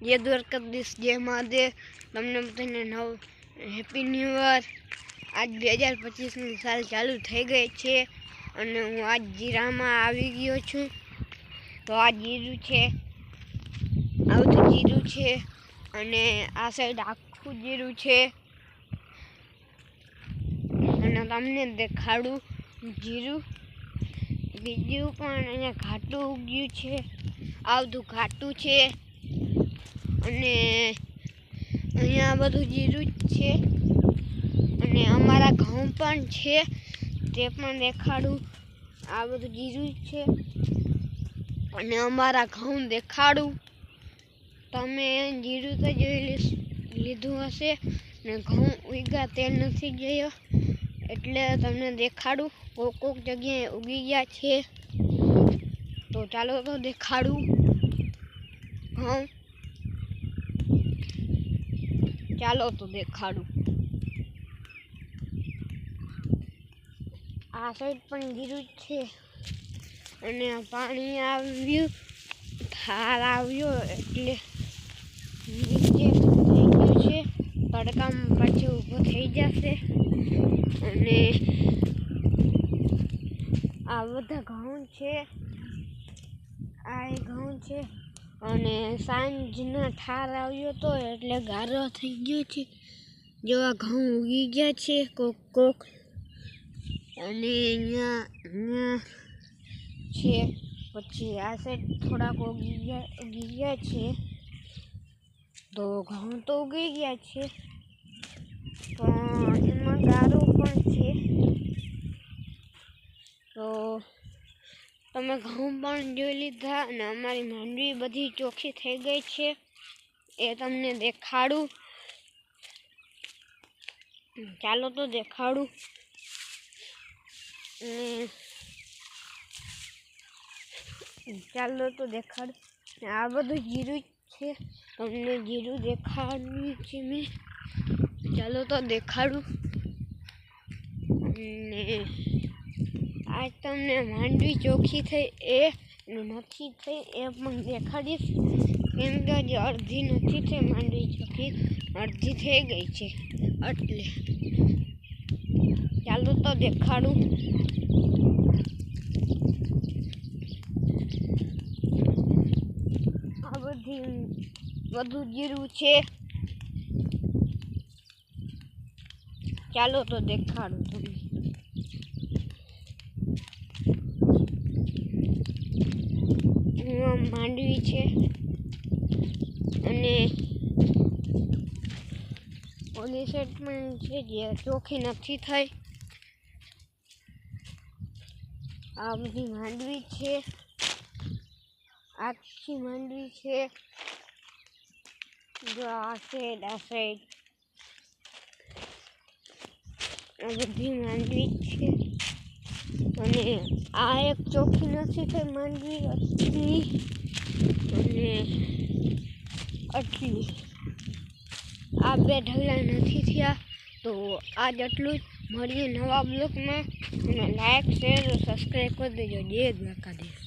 जय द्वारकाधीश, जय महादेव। तमने बधाने नव हेपी न्यू ईयर। आज 2025 साल चालू थई गई छे अने हूँ आज जीरामां आवी गयो छुं। तो आ जीरु छे, आवुं जीरु छे अने आ साइड आखुं जीरु छे अने तमने देखाडुं जीरु। बीजું પણ અહીંયા ઘાટું ઉગ્યું છે, આ બધું ઘાટું છે અને અહીંયા બધું જીરું જ છે અને અમારા ઘઉં પણ છે તે પણ દેખાડું। આ બધું જીરું જ છે અને અમારા ઘઉં દેખાડું। તમે જીરું તો જોઈ લીધું હશે ને ઘઉં ઉગ્યા તે નથી જોયો એટલે તમને દેખાડું। कोक जगह उगी गया छे तो चालो तो देखाड़ू। हाँ चालो तो देखाड़ू। आ साइड पण जीरु छे अने पाणी आव्युं, थार आव्यो एटले नीचे थई गयुं छे। तड़कामां पाछो ऊभो थई जशे अने आ बधा घऊं छे, आ घऊं छे अने सांजना ठार आव्यो तो एटले गारो थई गयो छे। जो आ घऊं उगी गया छे कोक कोक अने अहींया छे। पछी आ साइड थोड़ा उगी गया छे तो घऊं तो उगी गया छे पण एमां गारो पण छे। तो तमे घऊं पण जोई लीधा अने अमारी मांडवी बधी चोखी थई गई छे ए तमने देखाडू। चालो तो देखाडू। चालो तो देखाडू। आ बधुं जीरु छे, तमने जीरु देखाड्युं छे मैं। चालो तो देखाडू। आज तमने मांडवी चोखी थई ए नथी थई ए पण देखाडीश केम के हजी अर्धी नथी थई मांडवी चोखी, अर्धी थई गई छे एटले। चालो तो देखाडू। आ बधुं जीरु छे। चालो तो देखाडू तमने। मांडवी छे अने ओली साइड पण छे जे चोखी नथी थई। आ बधी मांडवी छे, आखी मांडवी छे। जो आ साइड आ बधी मांडवी छे अने आ एक चोखी नथी थई मांडवी अटली अने अटली। आ बे ढगला नथी थया। तो आज आटलुं ज। मळीए नवा ब्लॉग में। लाइक शेयर और सब्सक्राइब कर देजो। जय द्वारकाधीश।